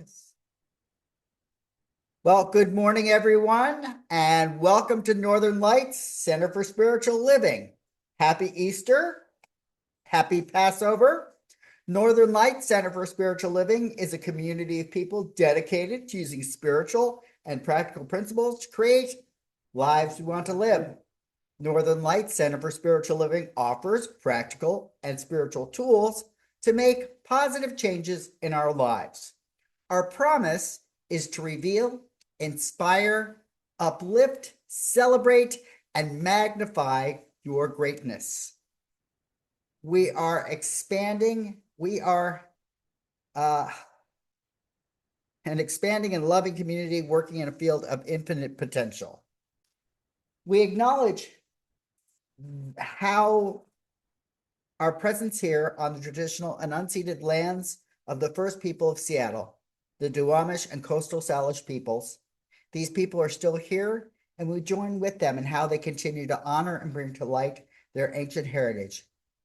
Yes. Well, good morning, everyone, and welcome to Northern Lights Center for Spiritual Living. Happy Easter. Happy Passover. Northern Lights Center for Spiritual Living is a community of people dedicated to using spiritual and practical principles to create lives we want to live. Northern Lights Center for Spiritual Living offers practical and spiritual tools to make positive changes in our lives. Our promise is to reveal, inspire, uplift, celebrate, and magnify your greatness. We are expanding. We are an expanding and loving community working in a field of infinite potential. We acknowledge how our presence here on the traditional and unceded lands of the first people of Seattle, the Duwamish and coastal Salish peoples. These people are still here, and we join with them in how they continue to honor and bring to light their ancient heritage.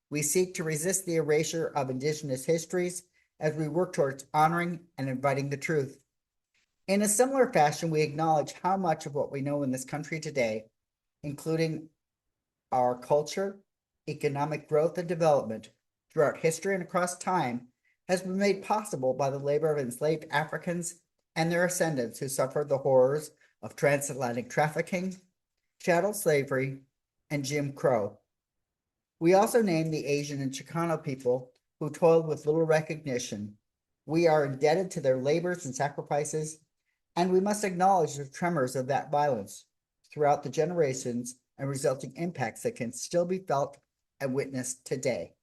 We seek to resist the erasure of Indigenous histories as we work towards honoring and inviting the truth. In a similar fashion, we acknowledge how much of what we know in this country today, including our culture, economic growth, and development throughout history and across time, has been made possible by the labor of enslaved Africans and their ascendants who suffered the horrors of transatlantic trafficking, chattel slavery, and Jim Crow. We also name the Asian and Chicano people who toiled with little recognition. We are indebted to their labors and sacrifices, and we must acknowledge the tremors of that violence throughout the generations and resulting impacts that can still be felt and witnessed today.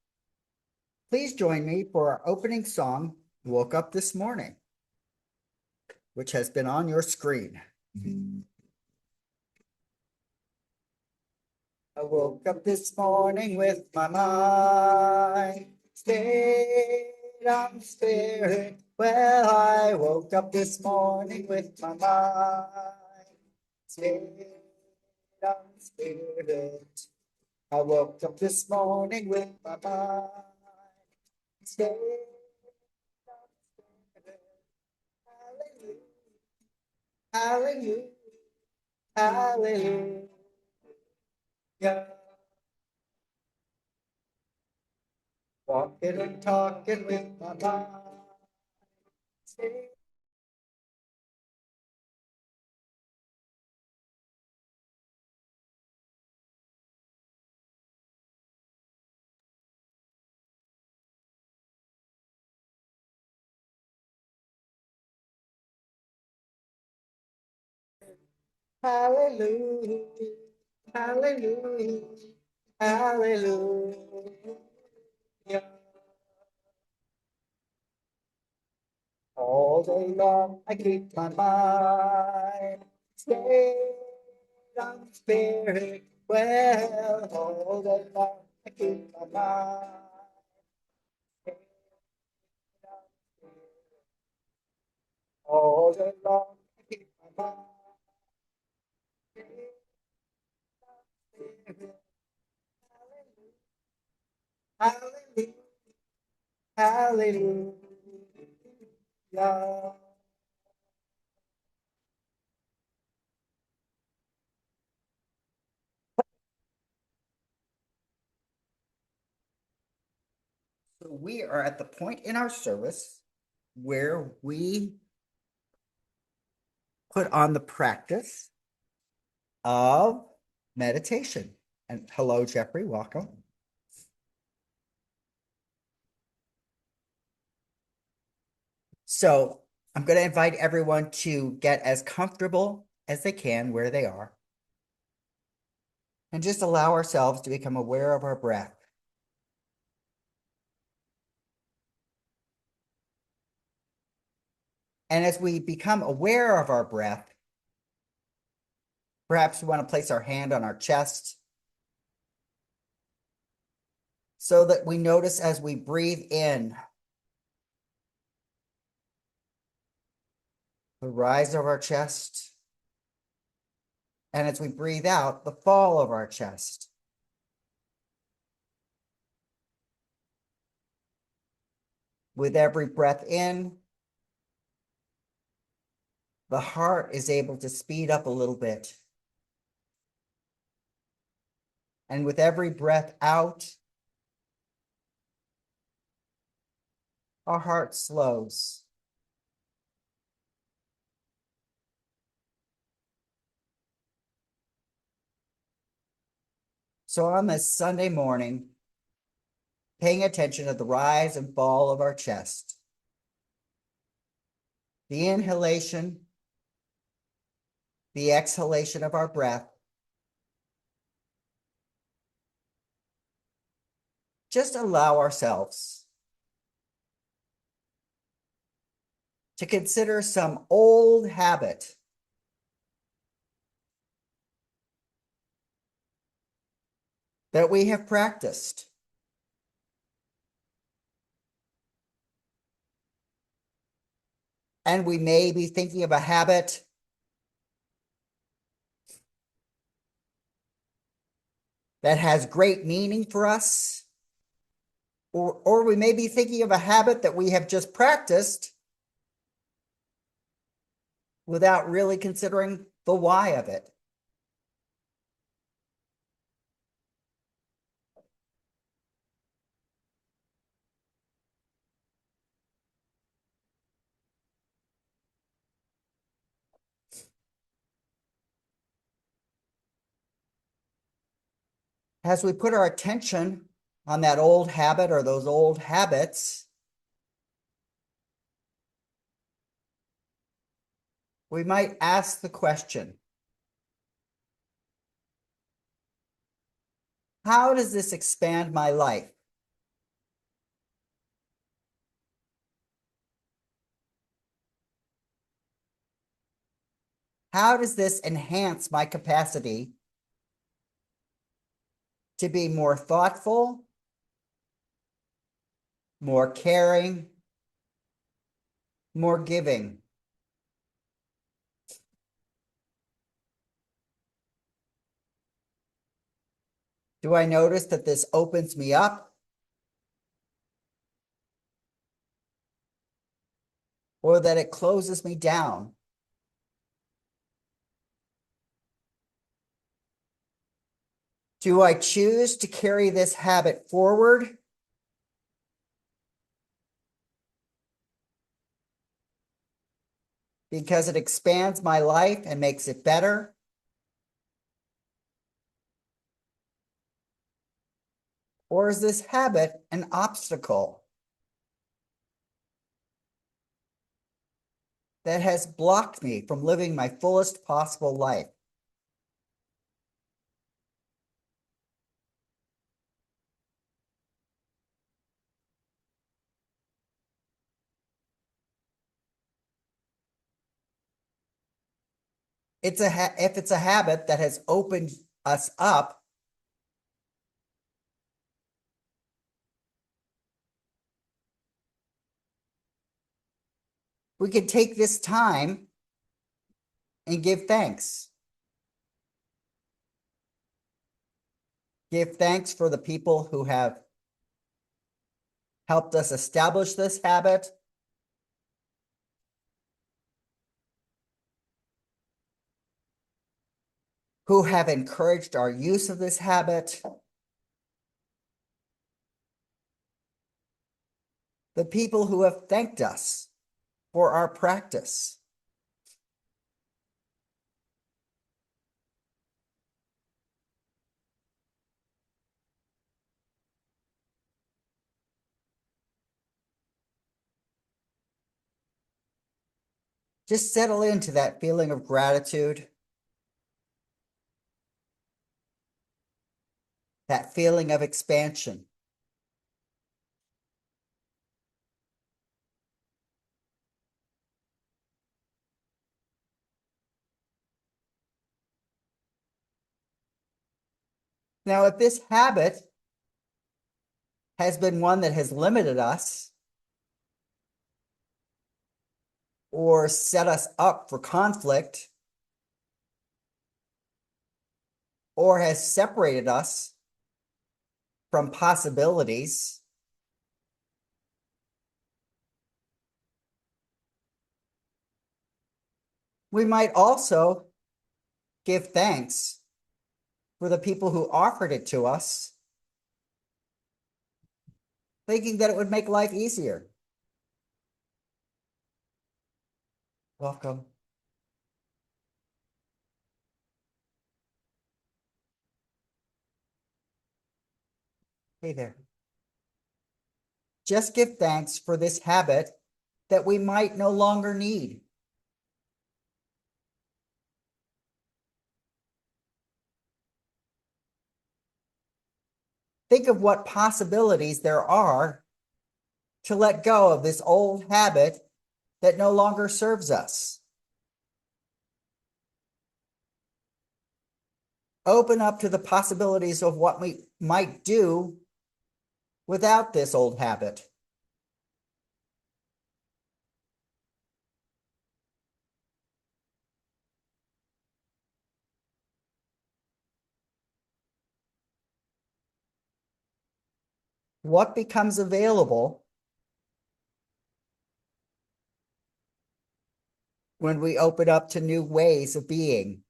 Please join me for our opening song, Woke Up This Morning, which has been on your screen. I woke up this morning with my mind stayed on spirit. Well, I woke up this morning with my mind stayed on spirit. I woke up this morning with my mind stayed on spirit. Hallelujah, hallelujah, hallelujah. Walking and talking with my mind. Hallelujah, hallelujah, hallelujah. All day long I keep my mind stayed on spirit. Well, all day long I keep my mind stayed on spirit. All day long I keep my mind stayed on spirit. Hallelujah, hallelujah, hallelujah. So we are at the point in our service where we put on the practice of meditation. And hello, Jeffrey, welcome. So I'm going to invite everyone to get as comfortable as they can where they are and just allow ourselves to become aware of our breath. And as we become aware of our breath, perhaps we want to place our hand on our chest so that we notice as we breathe in the rise of our chest, and as we breathe out, the fall of our chest. With every breath in, the heart is able to speed up a little bit. And with every breath out, our heart slows. So on this Sunday morning, paying attention to the rise and fall of our chest, the inhalation, the exhalation of our breath, just allow ourselves to consider some old habit that we have practiced. And we may be thinking of a habit that has great meaning for us, or we may be thinking of a habit that we have just practiced without really considering the why of it. As we put our attention on that old habit or those old habits, we might ask the question, how does this expand my life? How does this enhance my capacity to be more thoughtful, more caring, more giving? Do I notice that this opens me up? Or that it closes me down? Do I choose to carry this habit forward? Because it expands my life and makes it better? Or is this habit an obstacle that has blocked me from living my fullest possible life? If it's a habit that has opened us up, we can take this time and give thanks. Give thanks for the people who have helped us establish this habit, who have encouraged our use of this habit, the people who have thanked us for our practice. Just settle into that feeling of gratitude, that feeling of expansion. Now, if this habit has been one that has limited us or set us up for conflict or has separated us from possibilities, We might also give thanks for the people who offered it to us, thinking that it would make life easier. Welcome. Hey there. Just give thanks for this habit that we might no longer need. Think of what possibilities there are to let go of this old habit that no longer serves us. Open up to the possibilities of what we might do without this old habit. What becomes available when we open up to new ways of being?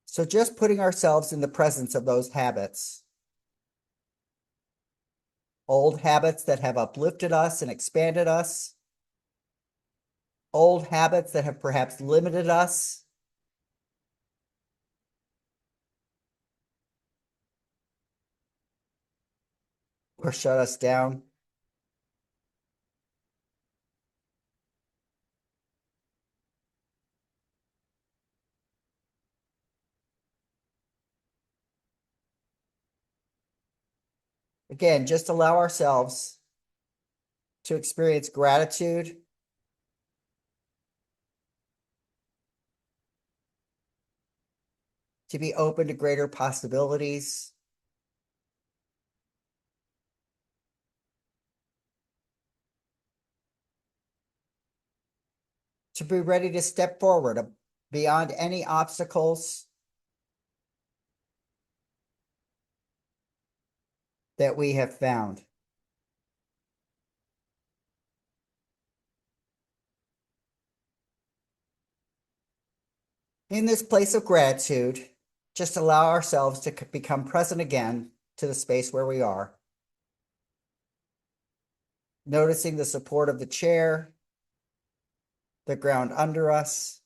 So just putting ourselves in the presence of those habits, old habits that have uplifted us and expanded us, old habits that have perhaps limited us, or shut us down. Again, just allow ourselves to experience gratitude, to be open to greater possibilities, to be ready to step forward beyond any obstacles that we have found. In this place of gratitude, just allow ourselves to become present again to the space where we are. Noticing the support of the chair, the ground under us,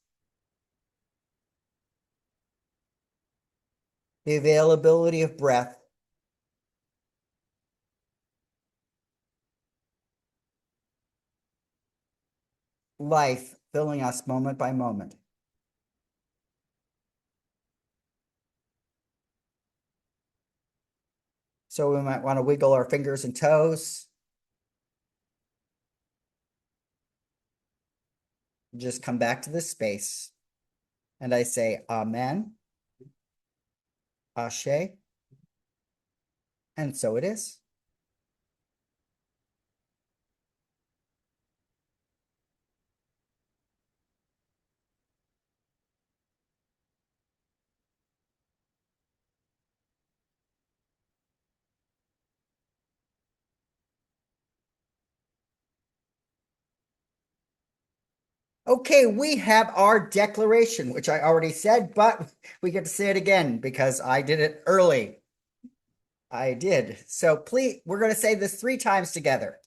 the availability of breath, life filling us moment by moment. So we might want to wiggle our fingers and toes. Just come back to this space. And I say, Amen, Ashe, and so it is. Okay, we have our declaration, which I already said, but we get to say it again because I did it early. I did. So please, we're going to say this 3 times together.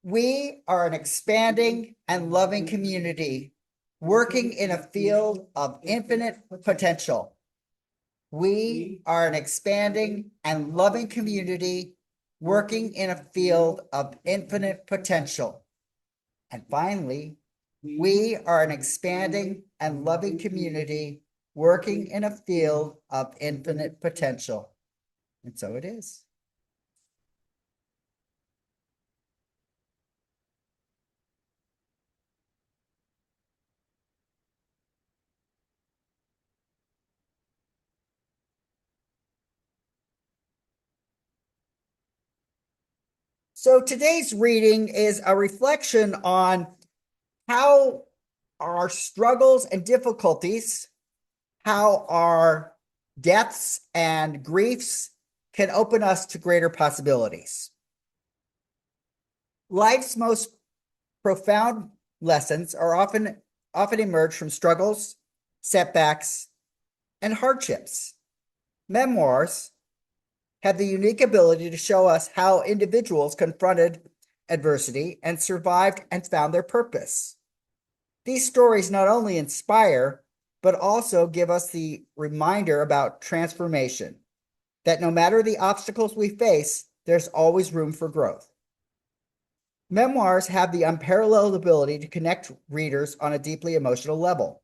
We are an expanding and loving community working in a field of infinite potential. We are an expanding and loving community working in a field of infinite potential. And finally, we are an expanding and loving community working in a field of infinite potential. And so it is. So today's reading is a reflection on how our struggles and difficulties, how our deaths and griefs can open us to greater possibilities. Life's most profound lessons are often emerge from struggles, setbacks, and hardships. Memoirs have the unique ability to show us how individuals confronted adversity and survived and found their purpose. These stories not only inspire, but also give us the reminder about transformation, that no matter the obstacles we face, there's always room for growth. Memoirs have the unparalleled ability to connect readers on a deeply emotional level.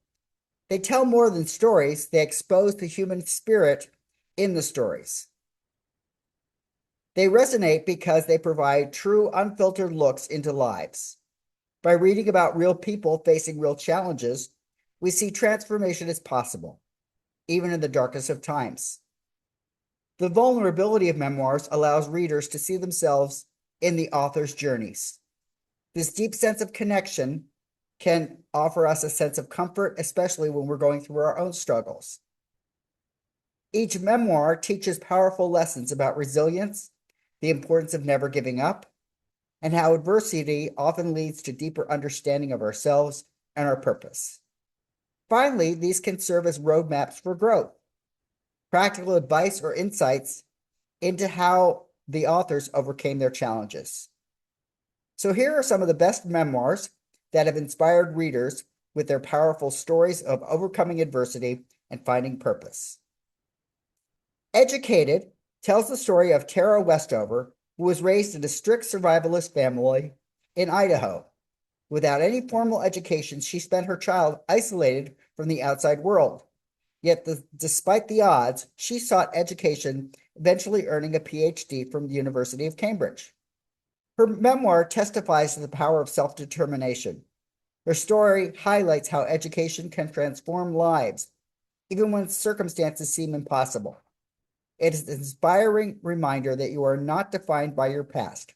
They tell more than stories, they expose the human spirit in the stories. They resonate because they provide true, unfiltered looks into lives. By reading about real people facing real challenges, we see transformation is possible, even in the darkest of times. The vulnerability of memoirs allows readers to see themselves in the author's journeys. This deep sense of connection can offer us a sense of comfort, especially when we're going through our own struggles. Each memoir teaches powerful lessons about resilience, the importance of never giving up, and how adversity often leads to deeper understanding of ourselves and our purpose. Finally, these can serve as roadmaps for growth, practical advice or insights into how the authors overcame their challenges. So here are some of the best memoirs that have inspired readers with their powerful stories of overcoming adversity and finding purpose. Educated tells the story of Tara Westover, who was raised in a strict survivalist family in Idaho. Without any formal education, she spent her childhood isolated from the outside world. Yet, despite the odds, she sought education, eventually earning a PhD from the University of Cambridge. Her memoir testifies to the power of self-determination. Her story highlights how education can transform lives, even when circumstances seem impossible. It is an inspiring reminder that you are not defined by your past,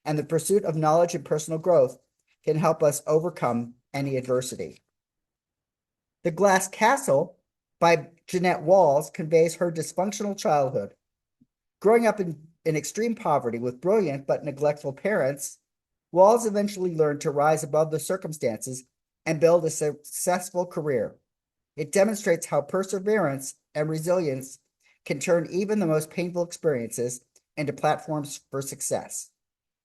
and the pursuit of knowledge and personal growth can help us overcome any adversity. The Glass Castle by Jeanette Walls conveys her dysfunctional childhood. Growing up in extreme poverty with brilliant but neglectful parents, Walls eventually learned to rise above the circumstances and build a successful career. It demonstrates how perseverance and resilience can turn even the most painful experiences into platforms for success.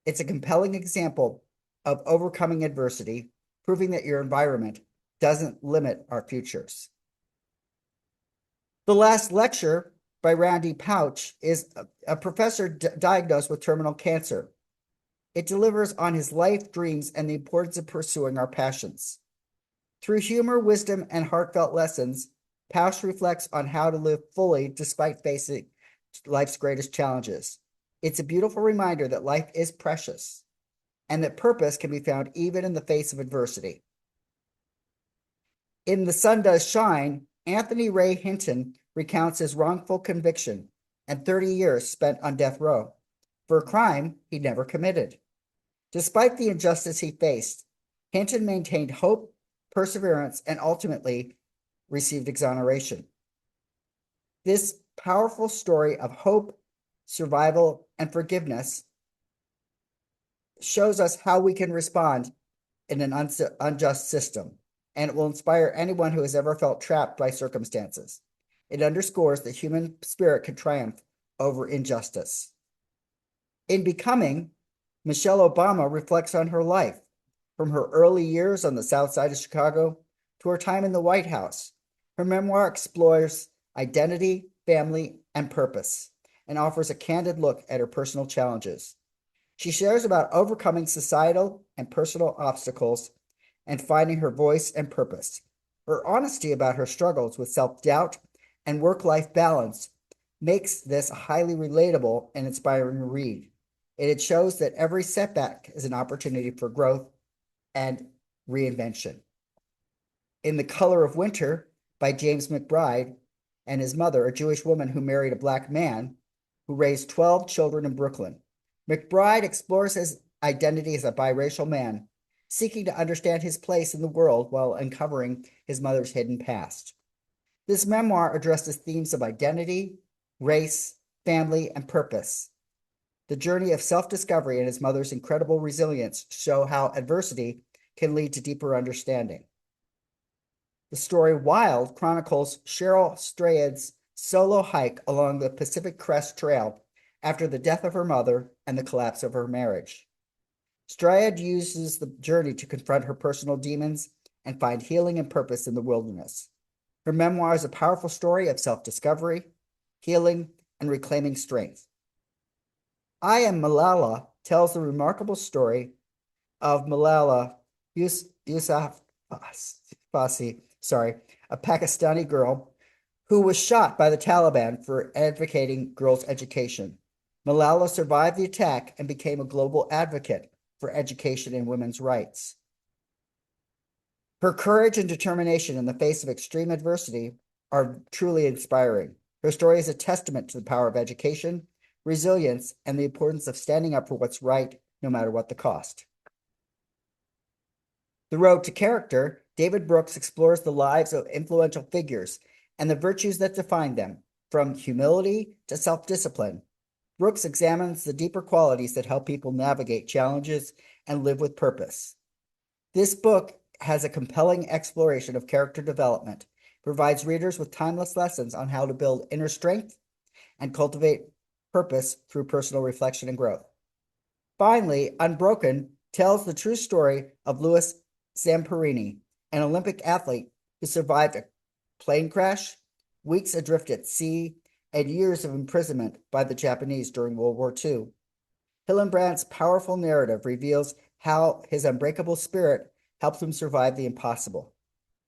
It's a compelling example of overcoming adversity, proving that your environment doesn't limit our futures. The Last Lecture by Randy Pouch is a professor diagnosed with terminal cancer. It delivers on his life, dreams, and the importance of pursuing our passions. Through humor, wisdom, and heartfelt lessons, Pouch reflects on how to live fully despite facing life's greatest challenges. It's a beautiful reminder that life is precious and that purpose can be found even in the face of adversity. In The Sun Does Shine, Anthony Ray Hinton recounts his wrongful conviction and 30 years spent on death row for a crime he never committed. Despite the injustice he faced, Hinton maintained hope, perseverance, and ultimately received exoneration. This powerful story of hope, survival, and forgiveness shows us how we can respond in an unjust system, and it will inspire anyone who has ever felt trapped by circumstances. It underscores that human spirit can triumph over injustice. In Becoming, Michelle Obama reflects on her life, from her early years on the South Side of Chicago to her time in the White House. Her memoir explores identity, family, and purpose, and offers a candid look at her personal challenges. She shares about overcoming societal and personal obstacles and finding her voice and purpose. Her honesty about her struggles with self-doubt and work-life balance makes this a highly relatable and inspiring read. It shows that every setback is an opportunity for growth and reinvention. In The Color of Winter by James McBride and his mother, a Jewish woman who married a black man who raised 12 children in Brooklyn, McBride explores his identity as a biracial man seeking to understand his place in the world while uncovering his mother's hidden past. This memoir addresses themes of identity, race, family, and purpose. The journey of self-discovery and his mother's incredible resilience show how adversity can lead to deeper understanding. The story Wild chronicles Cheryl Strayed's solo hike along the Pacific Crest Trail after the death of her mother and the collapse of her marriage. Strayed uses the journey to confront her personal demons and find healing and purpose in the wilderness. Her memoir is a powerful story of self-discovery, healing, and reclaiming strength. I Am Malala tells the remarkable story of Malala Yousafzai, a Pakistani girl who was shot by the Taliban for advocating girls' education. Malala survived the attack and became a global advocate for education and women's rights. Her courage and determination in the face of extreme adversity are truly inspiring. Her story is a testament to the power of education, resilience, and the importance of standing up for what's right, no matter what the cost. The Road to Character, David Brooks explores the lives of influential figures and the virtues that define them, from humility to self-discipline. Brooks examines the deeper qualities that help people navigate challenges and live with purpose. This book has a compelling exploration of character development, provides readers with timeless lessons on how to build inner strength and cultivate purpose through personal reflection and growth. Finally, Unbroken tells the true story of Louis Zamperini, an Olympic athlete who survived a plane crash, weeks adrift at sea, and years of imprisonment by the Japanese during World War II. Hillenbrandt's powerful narrative reveals how his unbreakable spirit helped him survive the impossible.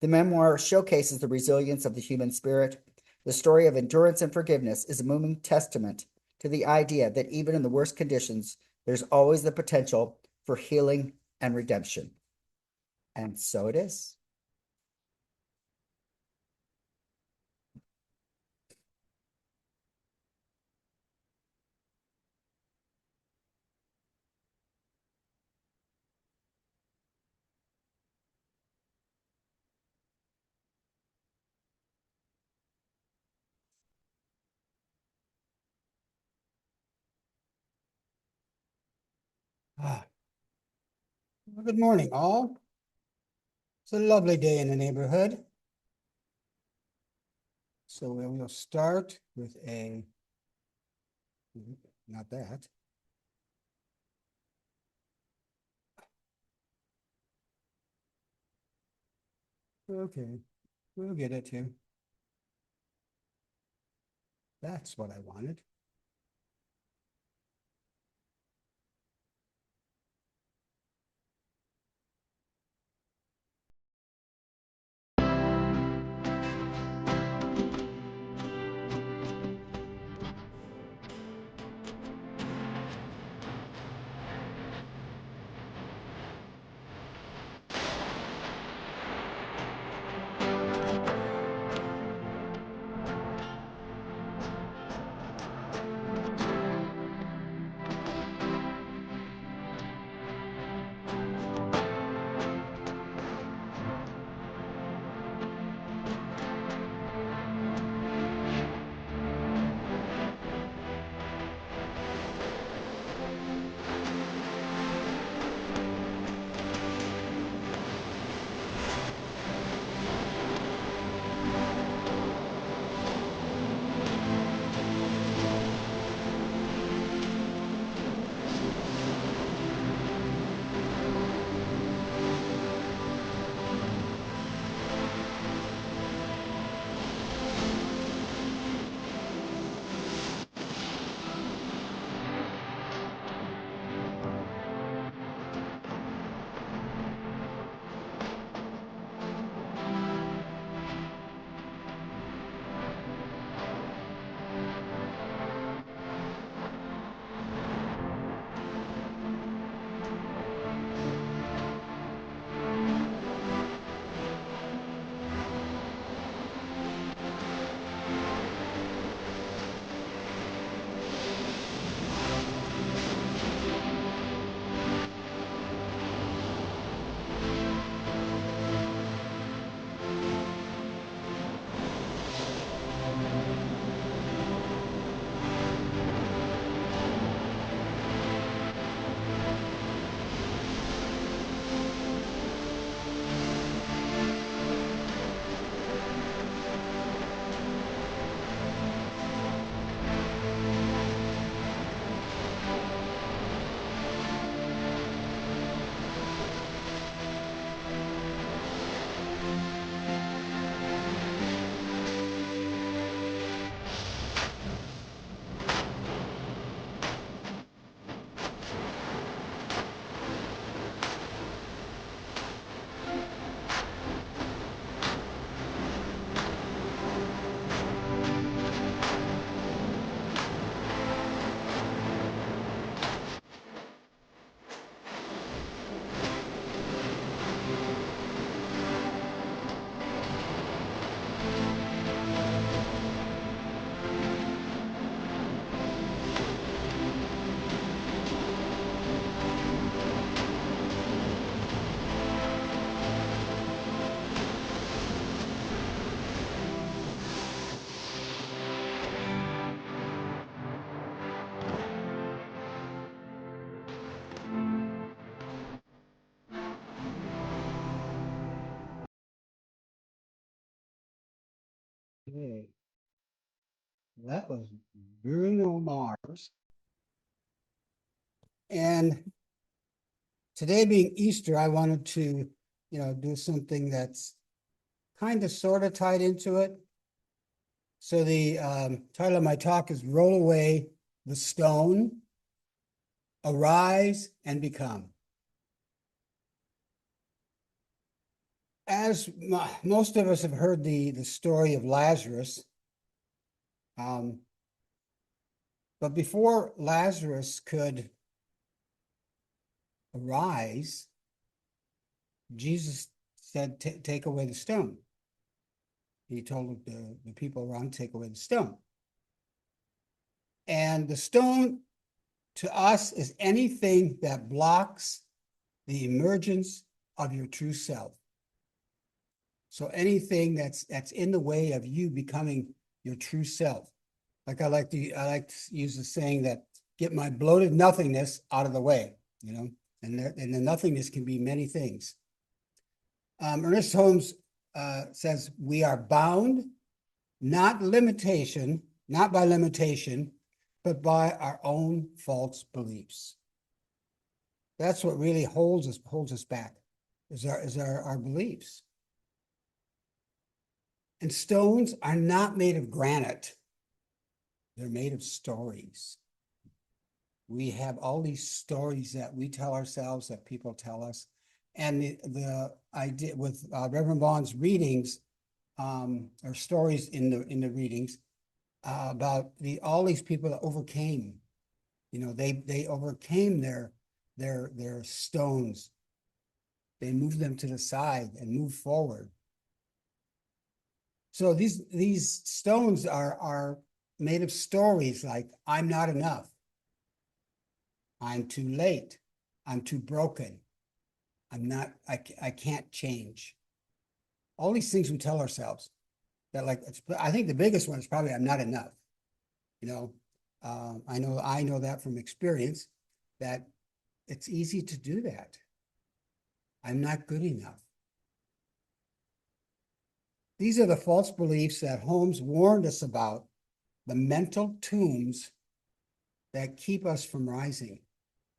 The memoir showcases the resilience of the human spirit. The story of endurance and forgiveness is a moving testament to the idea that even in the worst conditions, there's always the potential for healing and redemption. And so it is. Well, good morning, all. It's a lovely day in the neighborhood. So we will start with not that. Okay, we'll get it too. That's what I wanted. Okay. That was Bruno Mars. And today being Easter, I wanted to, do something that's kind of sort of tied into it. So the title of my talk is Roll Away the Stone, Arise and Become. As most of us have heard the story of Lazarus, but before Lazarus could arise, Jesus said, take away the stone. He told the people around, take away the stone. And the stone to us is anything that blocks the emergence of your true self. So anything that's in the way of you becoming your true self. Like I like to use the saying that get my bloated nothingness out of the way, and the nothingness can be many things. Ernest Holmes says we are bound, not by limitation, but by our own false beliefs. That's what really holds us back, is our beliefs. And stones are not made of granite. They're made of stories. We have all these stories that we tell ourselves, that people tell us. And the idea with Reverend Vaughn's readings, or stories in the readings, about all these people that overcame. They overcame their stones. They moved them to the side and moved forward. So these stones are made of stories like, I'm not enough. I'm too late. I'm too broken. I can't change. All these things we tell ourselves that, like, I think the biggest one is probably, I'm not enough. I know that from experience, that it's easy to do that. I'm not good enough. These are the false beliefs that Holmes warned us about, the mental tombs that keep us from rising.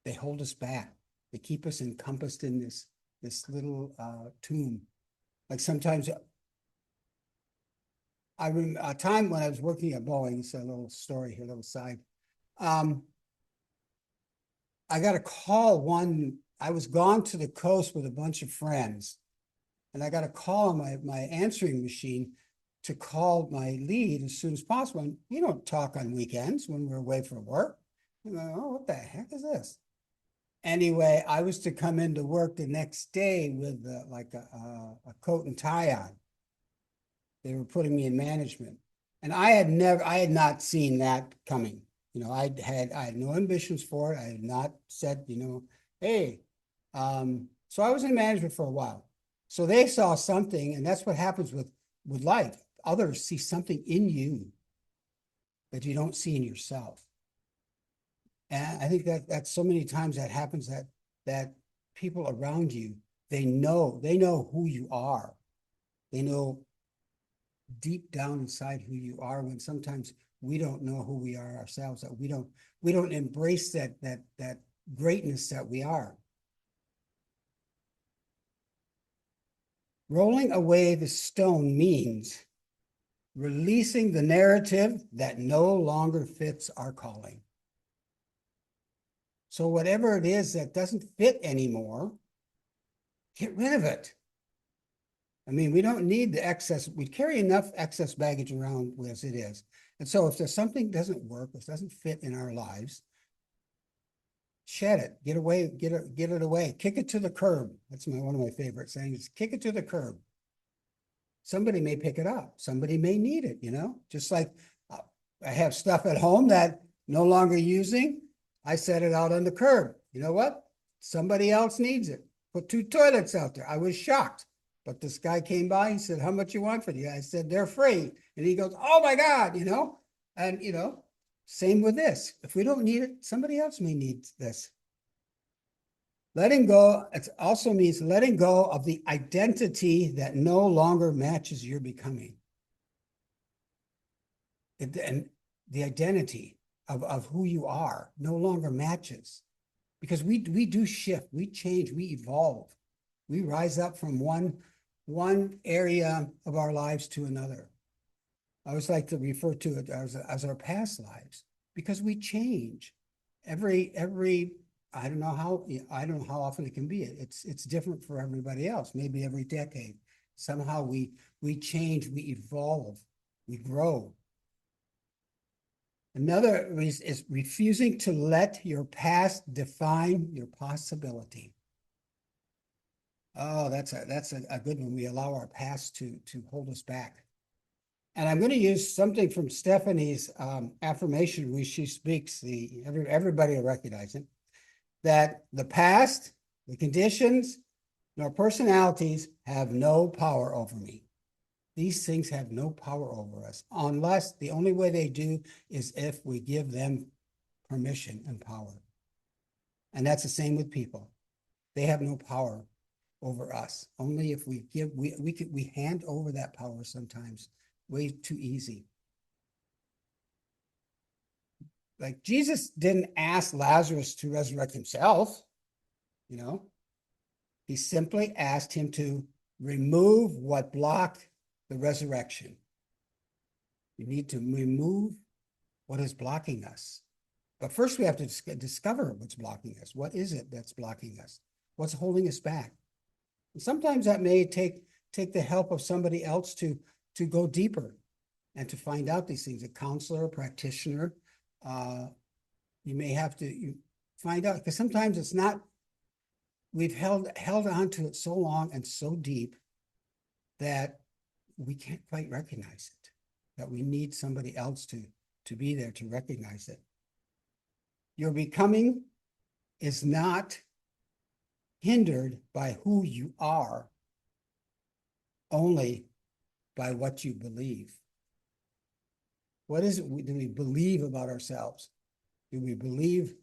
They hold us back. They keep us encompassed in this little tomb. Like sometimes, I remember a time when I was working at Boeing. It's a little story here, a little side. I got a call I was gone to the coast with a bunch of friends, and I got a call on my answering machine to call my lead as soon as possible. And we don't talk on weekends when we're away from work. I'm like, oh, what the heck is this? Anyway, I was to come into work the next day with like a coat and tie on. They were putting me in management, and I had not seen that coming. I had no ambitions for it. I had not said, hey. So I was in management for a while. So they saw something, and that's what happens with life. Others see something in you that you don't see in yourself. And I think that's so many times that happens, that people around you, they know who you are. They know deep down inside who you are, when sometimes we don't know who we are ourselves, that we don't embrace that greatness that we are. Rolling away the stone means releasing the narrative that no longer fits our calling. So whatever it is that doesn't fit anymore, get rid of it. I mean, we don't need the excess. We carry enough excess baggage around as it is. And so if there's something doesn't work, if it doesn't fit in our lives, shed it, get it away, kick it to the curb. That's one of my favorite sayings, kick it to the curb. Somebody may pick it up. Somebody may need it, just like I have stuff at home that no longer using. I set it out on the curb. You know what? Somebody else needs it. Put 2 toilets out there. I was shocked. But this guy came by, he said, how much you want for these? I said, they're free. And he goes, oh my God, and same with this. If we don't need it, somebody else may need this. Letting go, it also means letting go of the identity that no longer matches your becoming. and the identity of who you are no longer matches, because we do shift, we change, we evolve, we rise up from one area of our lives to another. I always like to refer to it as our past lives, because we change every I don't know how often it can be. It's different for everybody else. Maybe every decade, somehow we change, we evolve, we grow. Another is refusing to let your past define your possibility. Oh, that's a good one. We allow our past to hold us back. And I'm going to use something from Stephanie's affirmation, where she speaks. Everybody will recognize it. That the past, the conditions, nor personalities have no power over me. These things have no power over us, unless the only way they do is if we give them permission and power. And that's the same with people. They have no power over us. Only if we give, we hand over that power sometimes way too easy. Like, Jesus didn't ask Lazarus to resurrect himself, you know. He simply asked him to remove what blocked the resurrection. We need to remove what is blocking us. But first we have to discover what's blocking us. What is it that's blocking us? What's holding us back? And sometimes that may take the help of somebody else to go deeper and to find out these things. A counselor, a practitioner, you may have to find out, because sometimes it's not, we've held on to it so long and so deep that we can't quite recognize it, that we need somebody else to be there to recognize it. Your becoming is not hindered by who you are, only by what you believe. What is it do we believe about ourselves? Do we believe,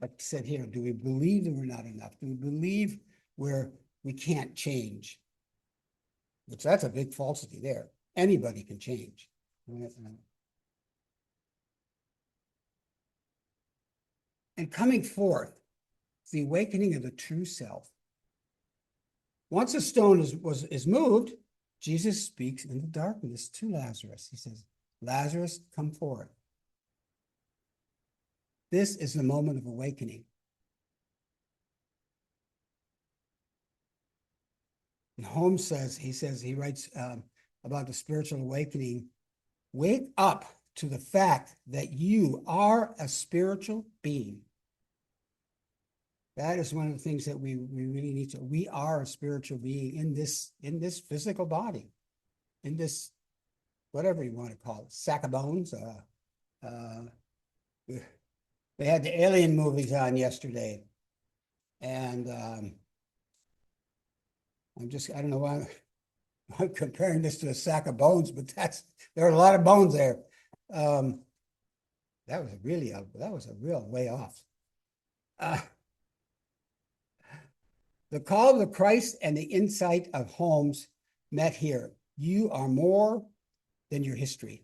like I said here, do we believe that we're not enough? Do we believe we can't change? Which that's a big falsity there. Anybody can change. And coming forth, it's the awakening of the true self. Once a stone is moved, Jesus speaks in the darkness to Lazarus. He says, Lazarus, come forth. This is the moment of awakening. And Holmes he writes about the spiritual awakening. Wake up to the fact that you are a spiritual being. That is one of the things that we really need to. We are a spiritual being in this physical body, in this, whatever you want to call it, sack of bones. They had the Alien movies on yesterday, and I don't know why I'm comparing this to a sack of bones, but there are a lot of bones there. That was a real way off. The call of the Christ and the insight of Holmes met here. You are more than your history.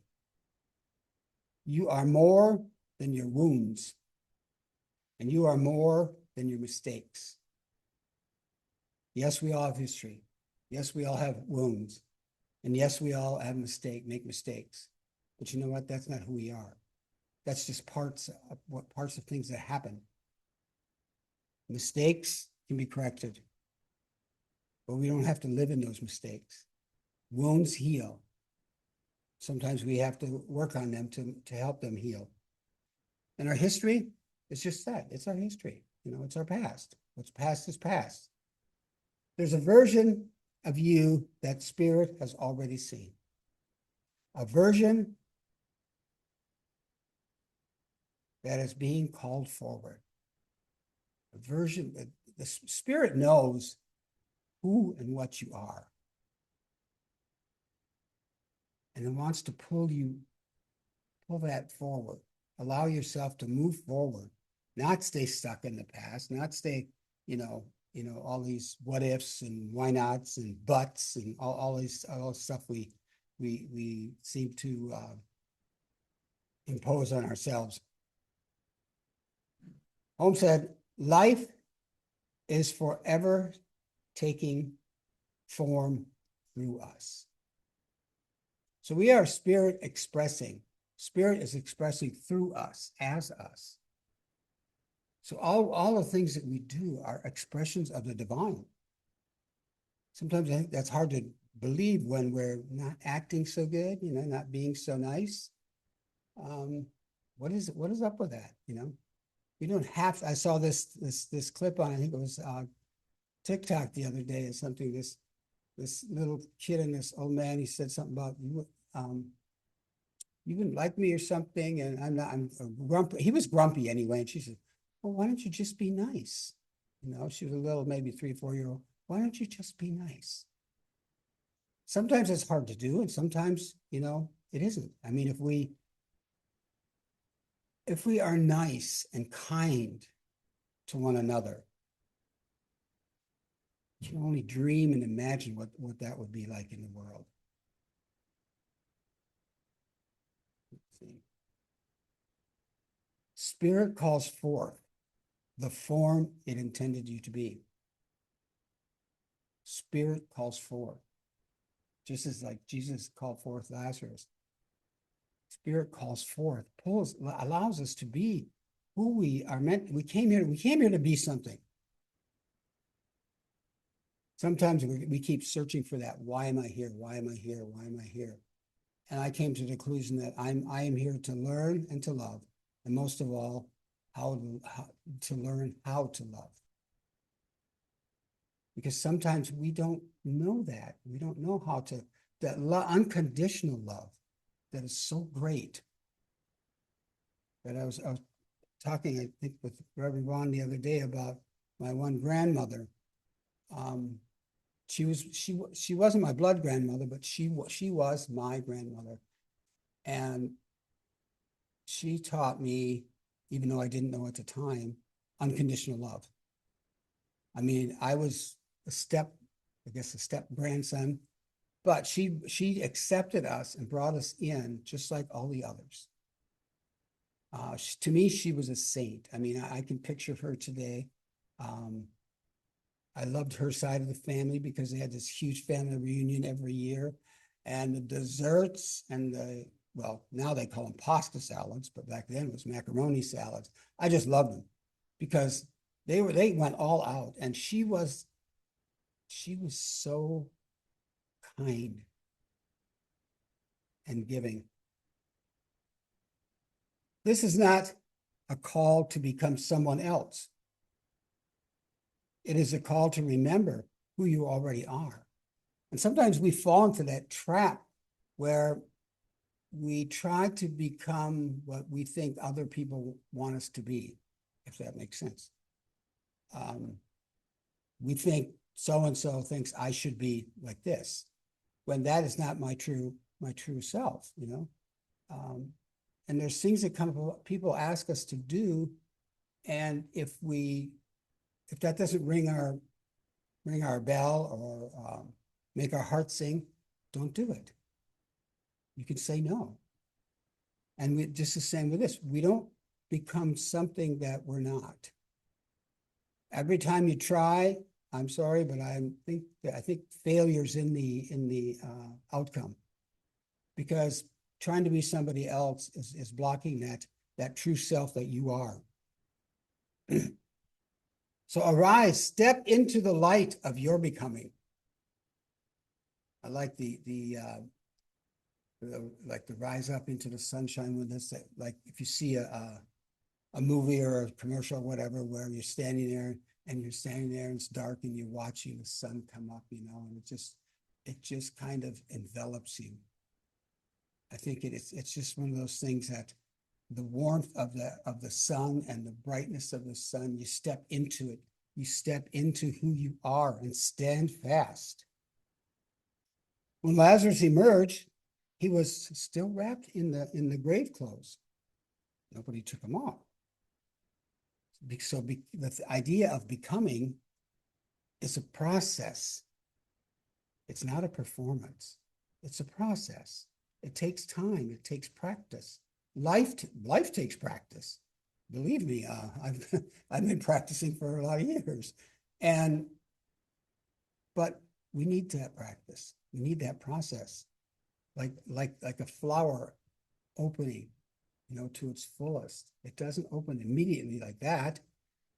You are more than your wounds. And you are more than your mistakes. Yes, we all have history. Yes, we all have wounds. And yes, we all make mistakes. But you know what? That's not who we are. That's just parts of things that happen. Mistakes can be corrected, but we don't have to live in those mistakes. Wounds heal. Sometimes we have to work on them to help them heal. And our history is just that. It's our history. It's our past. What's past is past. There's a version of you that Spirit has already seen. A version that is being called forward. A version that the Spirit knows who and what you are. And it wants to pull that forward. Allow yourself to move forward, not stay stuck in the past, not stay, all these what ifs and why nots and buts and all this stuff we seem to impose on ourselves. Holmes said, life is forever taking form through us. So we are spirit expressing. Spirit is expressing through us, as us. So all the things that we do are expressions of the divine. Sometimes I think that's hard to believe when we're not acting so good, not being so nice. What is up with that? You don't have to. I saw this clip on, I think it was TikTok the other day or something. This little kid and this old man, he said something about you wouldn't like me or something, and I'm grumpy. He was grumpy anyway, and she said, well, why don't you just be nice? She was a little, maybe 3-4-year-old. Why don't you just be nice? Sometimes it's hard to do, and sometimes, it isn't. I mean, if we are nice and kind to one another, you can only dream and imagine what that would be like in the world. Let's see. Spirit calls forth the form it intended you to be. Spirit calls forth. Just as like Jesus called forth Lazarus. Spirit calls forth, allows us to be who we are meant. We came here to be something. Sometimes we keep searching for that. Why am I here? Why am I here? Why am I here? And I came to the conclusion that I am here to learn and to love, and most of all, how to learn how to love. Because sometimes we don't know that. We don't know how to, that unconditional love that is so great. That I was talking, I think, with Reverend Ron the other day about my one grandmother. She wasn't my blood grandmother, but she was my grandmother. And she taught me, even though I didn't know at the time, unconditional love. I mean, I was a step grandson, but she accepted us and brought us in just like all the others. To me, she was a saint. I mean, I can picture her today. I loved her side of the family because they had this huge family reunion every year. And the desserts and well, now they call them pasta salads, but back then it was macaroni salads. I just loved them because they went all out, and she was so kind and giving. This is not a call to become someone else. It is a call to remember who you already are. And sometimes we fall into that trap where we try to become what we think other people want us to be, if that makes sense. We think so-and-so thinks I should be like this, when that is not my true self, and there's things that people ask us to do, and if that doesn't ring our bell or make our heart sing, don't do it. You can say no. And just the same with this. We don't become something that we're not. Every time you try, I'm sorry, but I think failure's in the outcome, because trying to be somebody else is blocking that true self that you are. So arise, step into the light of your becoming. I like the rise up into the sunshine with this. Like if you see a movie or a commercial or whatever, where you're standing there and it's dark and you're watching the sun come up, and it just kind of envelops you. I think it's just one of those things that the warmth of the sun and the brightness of the sun, you step into it. You step into who you are and stand fast. When Lazarus emerged, he was still wrapped in the grave clothes. Nobody took him off. So the idea of becoming is a process. It's not a performance. It's a process. It takes time. It takes practice. life takes practice. Believe me, I've been practicing for a lot of years, but we need that practice. We need that process, like a flower opening, to its fullest. It doesn't open immediately like that.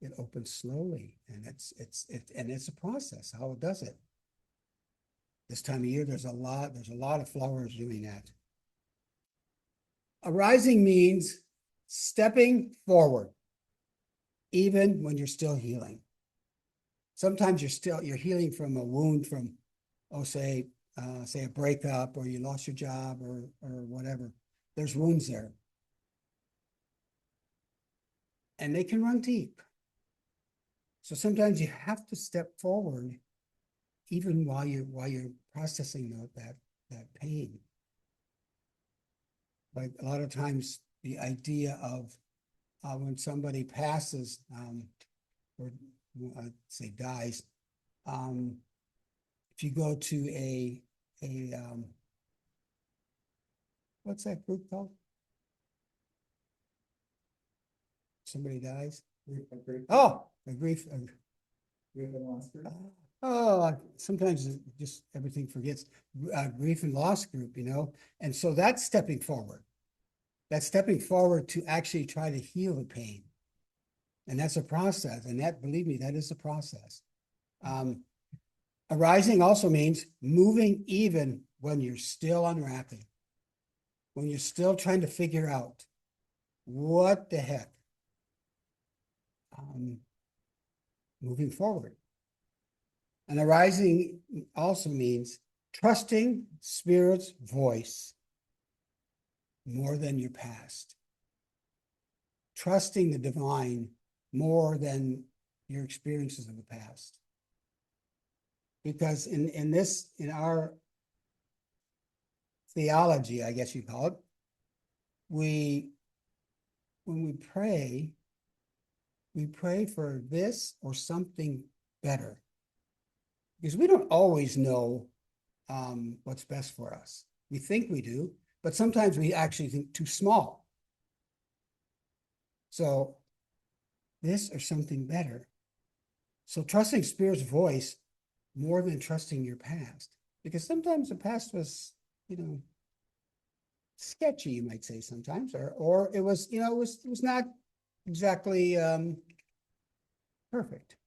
It opens slowly, and it's a process how it does it. This time of year, there's a lot of flowers doing that. Arising means stepping forward, even when you're still healing. Sometimes you're healing from a wound from, say a breakup, or you lost your job, or whatever. There's wounds there, and they can run deep. So sometimes you have to step forward, even while you're processing that pain. Like a lot of times, the idea of when somebody passes, or I'd say dies, if you go to a what's that group called? Somebody dies. Oh, a grief. Grief and loss group. Oh, sometimes just everything forgets. Grief and loss group, and so that's stepping forward. That's stepping forward to actually try to heal the pain, and that's a process. And that, believe me, that is a process. Arising also means moving even when you're still unwrapping, when you're still trying to figure out what the heck. Moving forward. And arising also means trusting Spirit's voice more than your past. Trusting the divine more than your experiences of the past. Because in our theology, I guess you call it, when we pray for this or something better. Because we don't always know what's best for us. We think we do, but sometimes we actually think too small. So this or something better. So trusting Spirit's voice more than trusting your past. Because sometimes the past was, sketchy, you might say sometimes, or it was, it was not exactly perfect.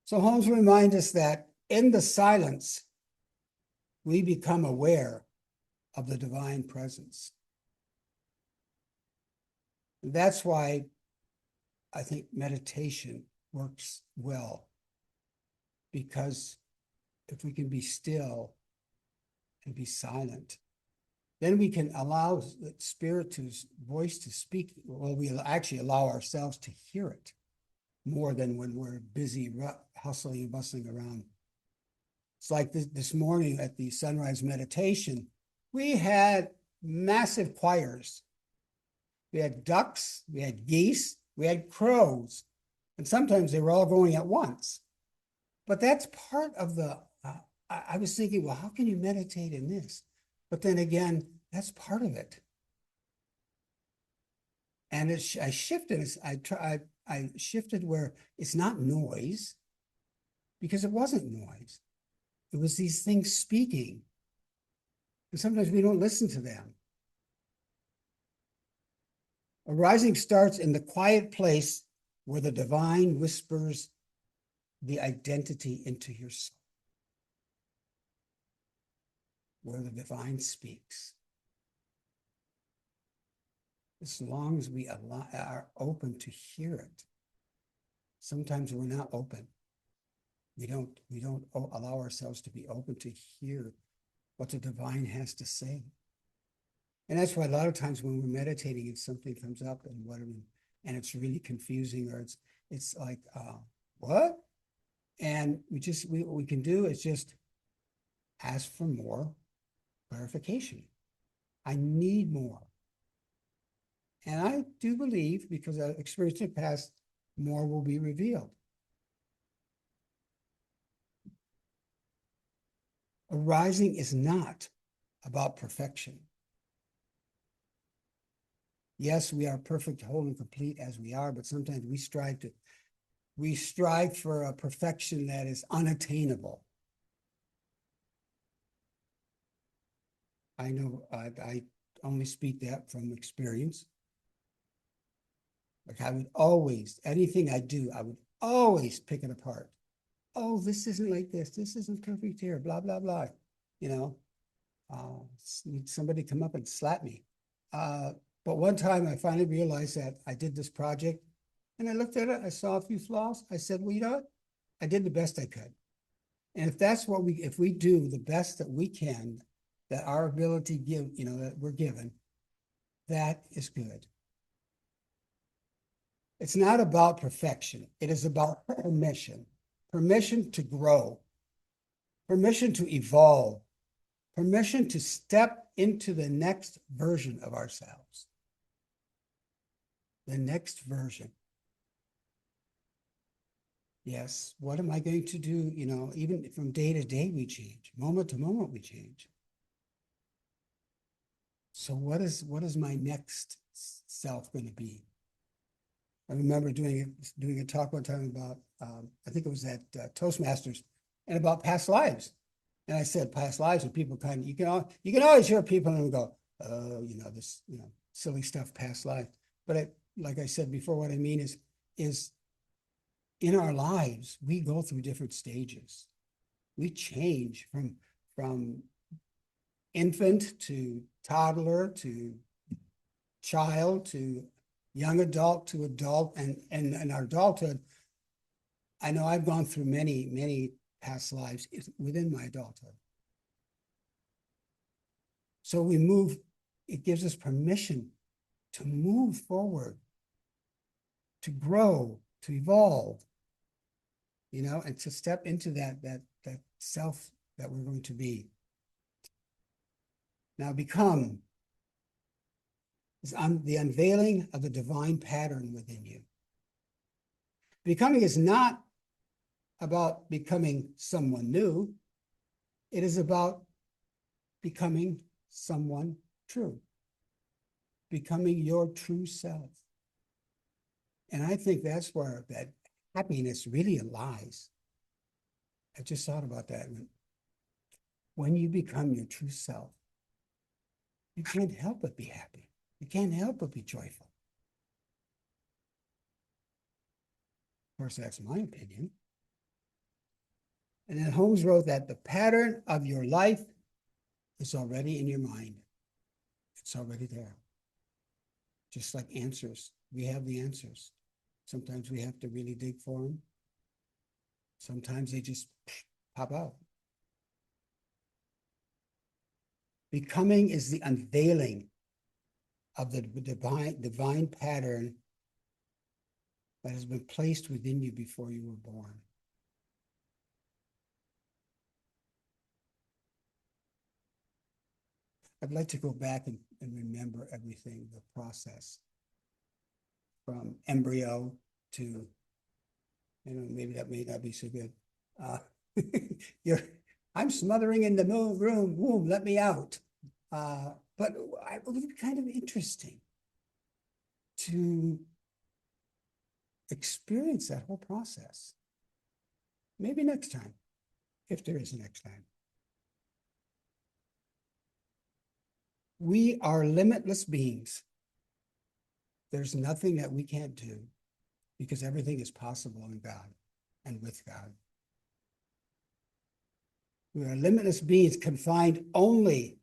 So Holmes reminds us that in the silence, we become aware of the divine presence. And that's why I think meditation works well, because if we can be still and be silent, then we can allow the Spirit's voice to speak. Well, we actually allow ourselves to hear it more than when we're busy hustling and bustling around. It's like this morning at the sunrise meditation, we had massive choirs. We had ducks, we had geese, we had crows, and sometimes they were all going at once. But that's part of the, I was thinking, well, how can you meditate in this? But then again, that's part of it. And I shifted, I shifted where it's not noise, because it wasn't noise. It was these things speaking. And sometimes we don't listen to them. Arising starts in the quiet place where the divine whispers the identity into your soul, where the divine speaks. As long as we are open to hear it. Sometimes we're not open. We don't allow ourselves to be open to hear what the divine has to say. And that's why a lot of times when we're meditating and something comes up and it's really confusing, or it's like, what? And what we can do is just ask for more clarification. I need more. And I do believe, because I've experienced in the past, more will be revealed. Arising is not about perfection. Yes, we are perfect, whole, and complete as we are, but sometimes we strive for a perfection that is unattainable. I know I only speak that from experience. Like I would always, anything I do, I would always pick it apart. Oh, this isn't like this. This isn't perfect here, blah, blah, blah. You know, need somebody come up and slap me. But one time I finally realized that I did this project and I looked at it, I saw a few flaws. I said, well, you know what? I did the best I could. And if that's what if we do the best that we can, that our ability that we're given, that is good. It's not about perfection. It is about permission to grow, permission to evolve, permission to step into the next version of ourselves. The next version. Yes, what am I going to do? You know, even from day to day, we change. Moment to moment, we change. So what is my next self going to be? I remember doing a talk one time about, I think it was at Toastmasters, and about past lives. And I said past lives, and people kind of, you can always hear people and go, oh, this, silly stuff, past life. But like I said before, what I mean is in our lives, we go through different stages. We change from infant to toddler to child to young adult to adult, and in our adulthood, I know I've gone through many past lives within my adulthood. So it gives us permission to move forward, to grow, to evolve, and to step into that self that we're going to be. Now, become is the unveiling of the divine pattern within you. Becoming is not about becoming someone new. It is about becoming someone true, becoming your true self. And I think that's where that happiness really lies. I just thought about that. When you become your true self, you can't help but be happy. You can't help but be joyful. Of course, that's my opinion. And then Holmes wrote that the pattern of your life is already in your mind. It's already there. Just like answers. We have the answers. Sometimes we have to really dig for them. Sometimes they just pop out. Becoming is the unveiling of the divine pattern that has been placed within you before you were born. I'd like to go back and remember everything, the process from embryo to, maybe that may not be so good. I'm smothering in the womb, let me out. But it would be kind of interesting to experience that whole process. Maybe next time, if there is a next time. We are limitless beings. There's nothing that we can't do because everything is possible in God and with God. We are limitless beings confined only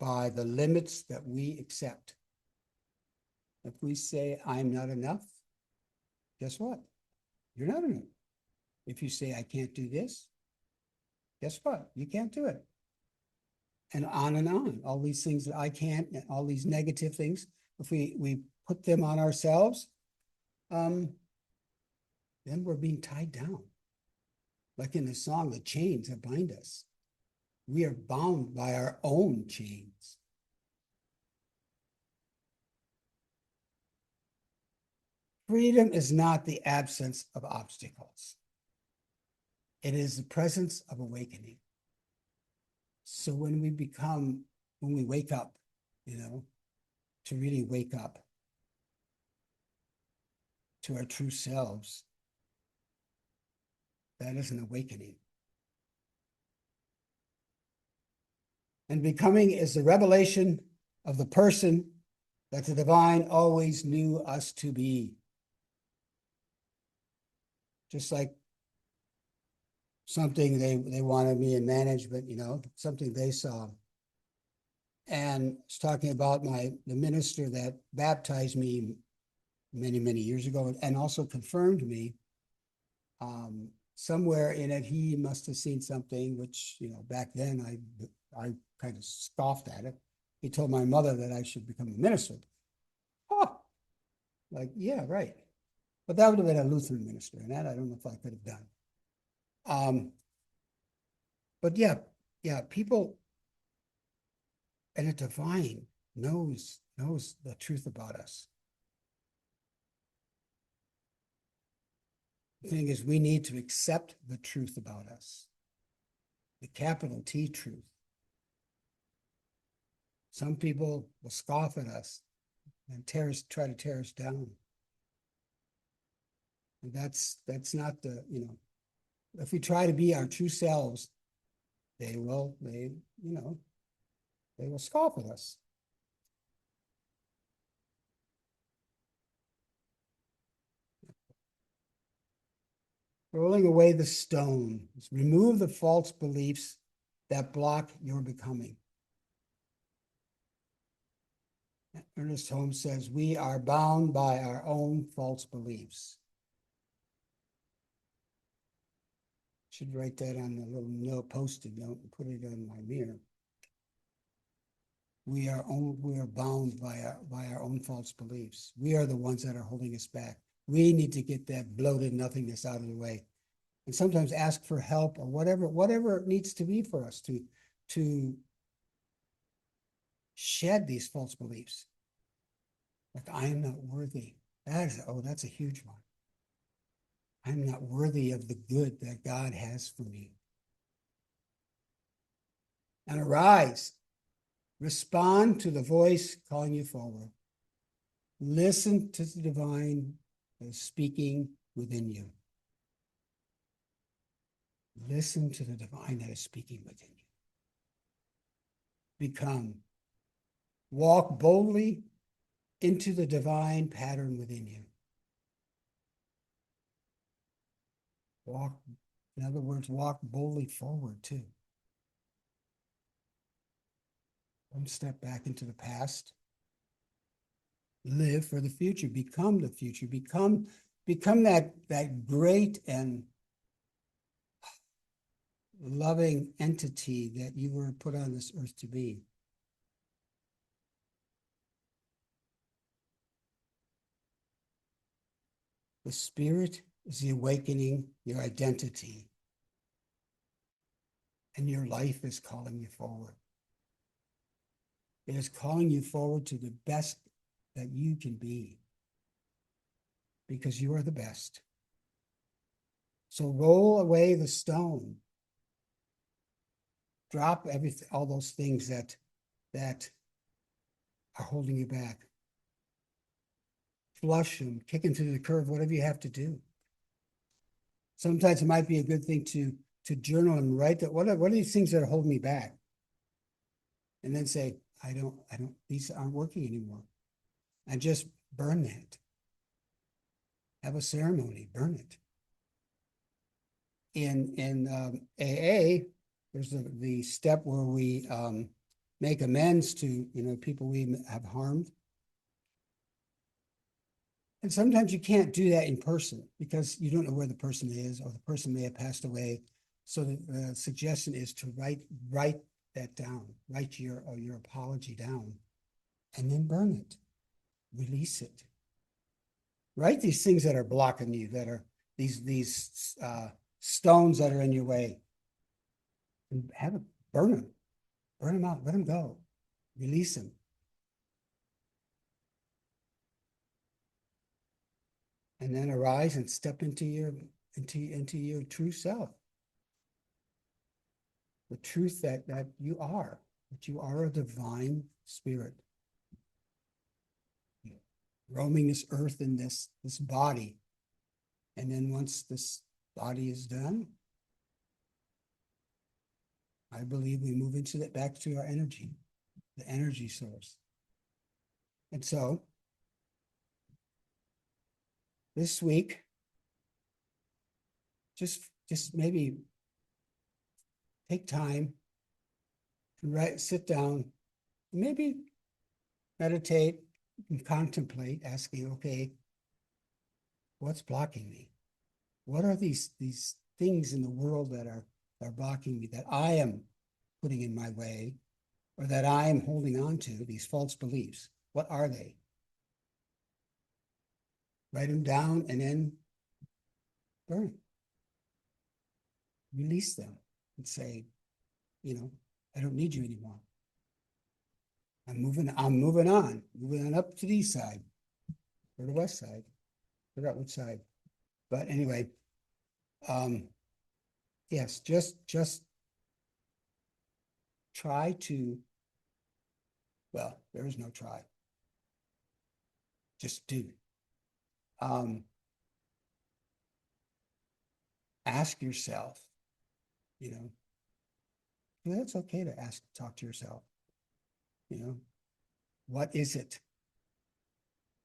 by the limits that we accept. If we say, I'm not enough, guess what? You're not enough. If you say, I can't do this, guess what? You can't do it. And on. All these things that I can't, and all these negative things, if we put them on ourselves, then we're being tied down. Like in the song, the chains that bind us. We are bound by our own chains. Freedom is not the absence of obstacles. It is the presence of awakening. So when we wake up, to really wake up, to our true selves, that is an awakening. And becoming is the revelation of the person that the divine always knew us to be. Just like something they wanted me in management, something they saw. And it's talking about the minister that baptized me many, many years ago and also confirmed me. Somewhere in it, he must have seen something, which, back then I kind of scoffed at it. He told my mother that I should become a minister. Oh, like, yeah, right. But that would have been a Lutheran minister, and that I don't know if I could have done. But yeah, people and the divine knows the truth about us. The thing is, we need to accept the truth about us, the capital T truth. Some people will scoff at us and try to tear us down. And that's not if we try to be our true selves, they will scoff at us. Rolling away the stone. Remove the false beliefs that block your becoming. Ernest Holmes says, we are bound by our own false beliefs. Should write that on a little note, post-it note, and put it on my mirror. We are bound by our own false beliefs. We are the ones that are holding us back. We need to get that bloated nothingness out of the way, and sometimes ask for help or whatever it needs to be for us to shed these false beliefs. Like, I am not worthy. That's a huge one. I'm not worthy of the good that God has for me. And arise. Respond to the voice calling you forward. Listen to the divine that is speaking within you. Listen to the divine that is speaking within you. Become. Walk boldly into the divine pattern within you. In other words, walk boldly forward too. Don't step back into the past. Live for the future. Become the future. Become that great and loving entity that you were put on this earth to be. The spirit is the awakening your identity, and your life is calling you forward. It is calling you forward to the best that you can be, because you are the best. So roll away the stone. Drop everything, all those things that are holding you back. Flush them, kick them to the curb, whatever you have to do. Sometimes it might be a good thing to journal and write that. What are these things that are holding me back? And then say, these aren't working anymore. And just burn that. Have a ceremony, burn it. In AA, there's the step where we make amends to people we have harmed. And sometimes you can't do that in person because you don't know where the person is, or the person may have passed away. So the suggestion is to write that down, write your apology down, and then burn it, release it. Write these things that are blocking you, that are these stones that are in your way, and have it, burn them out, let them go, release them. And then arise and step into your true self. The truth that you are a divine spirit. roaming this earth in this body. And then once this body is done, I believe we move into that, back to our energy, the energy source. And so this week, just maybe take time to sit down, maybe meditate and contemplate, asking, okay, what's blocking me? What are these things in the world that are blocking me, that I am putting in my way, or that I am holding on to, these false beliefs? What are they? Write them down and then burn. Release them and say, I don't need you anymore. I'm moving on up to the east side or the west side. I forgot which side. But anyway, yes, just try to, well, there is no try. Just do. Ask yourself, it's okay to talk to yourself. What is it?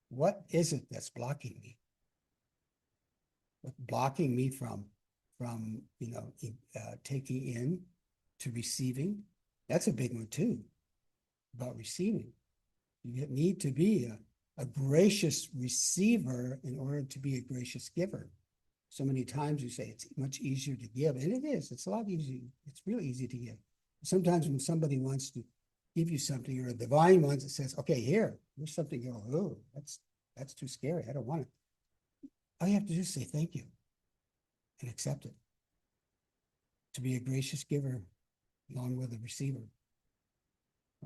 What is it that's blocking me? What's blocking me from taking in to receiving? That's a big one too, about receiving. You need to be a gracious receiver in order to be a gracious giver. So many times you say it's much easier to give, and it is. It's a lot easier. It's really easy to give. Sometimes when somebody wants to give you something, or a divine wants, it says, okay, here's something, you go, oh, that's too scary. I don't want it. All you have to do is say thank you and accept it. To be a gracious giver along with a receiver.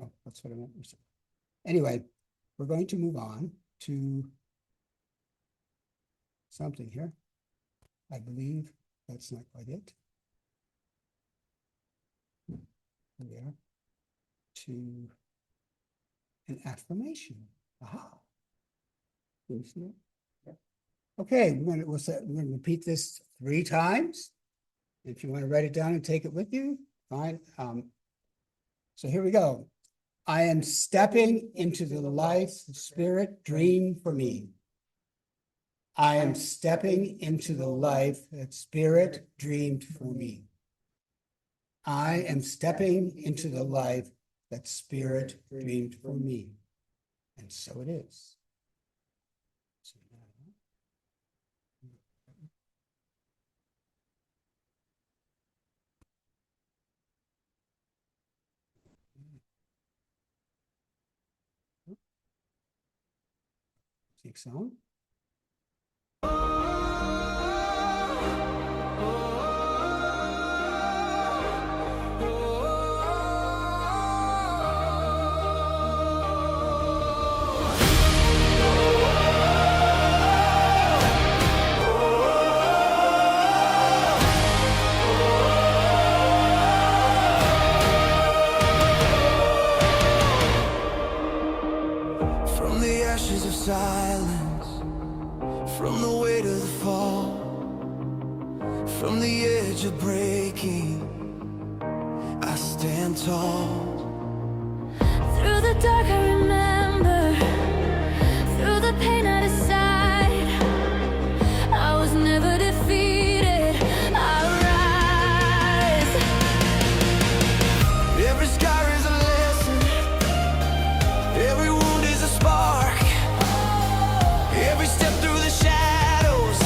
Oh, that's what I meant. Anyway, we're going to move on to something here. I believe that's not quite it. Here we are. To an affirmation. Aha. Can you see it? Yeah. Okay, we're going to repeat this 3 times. If you want to write it down and take it with you, fine. So here we go. I am stepping into the life spirit dream for me. I am stepping into the life that spirit dreamed for me. I am stepping into the life that spirit dreamed for me. And so it is. Take some. From the ashes of silence, from the weight of the fall, from the edge of breaking, I stand tall. Through the dark I remember, through the pain I decide, I was never defeated, I rise. Every scar is a lesson, every wound is a spark, every step through the shadows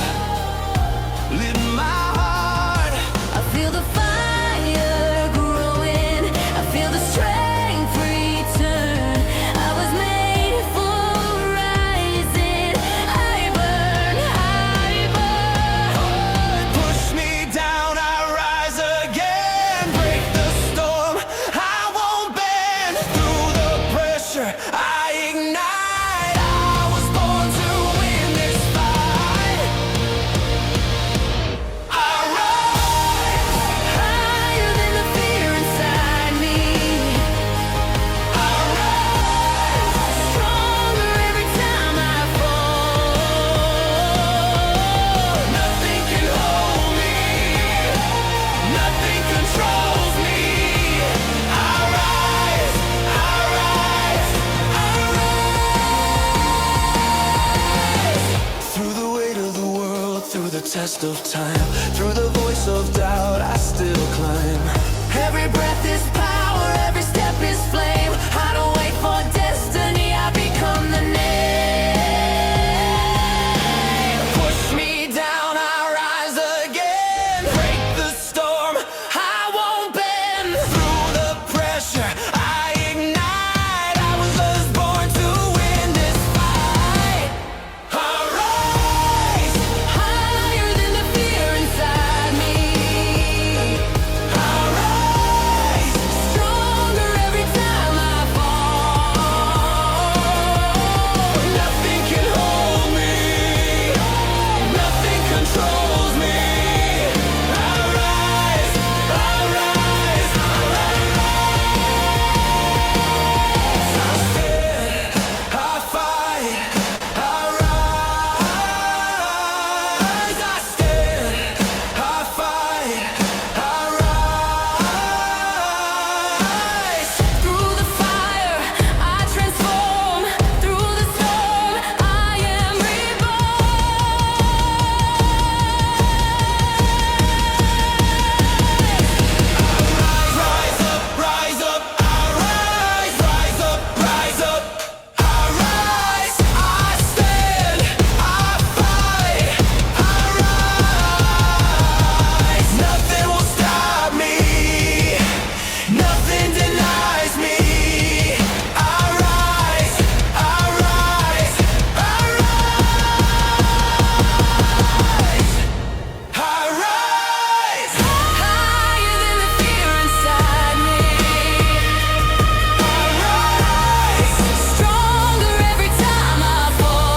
lit my heart. I feel the fire growing, I feel the strength return. I was test of time, through the voice of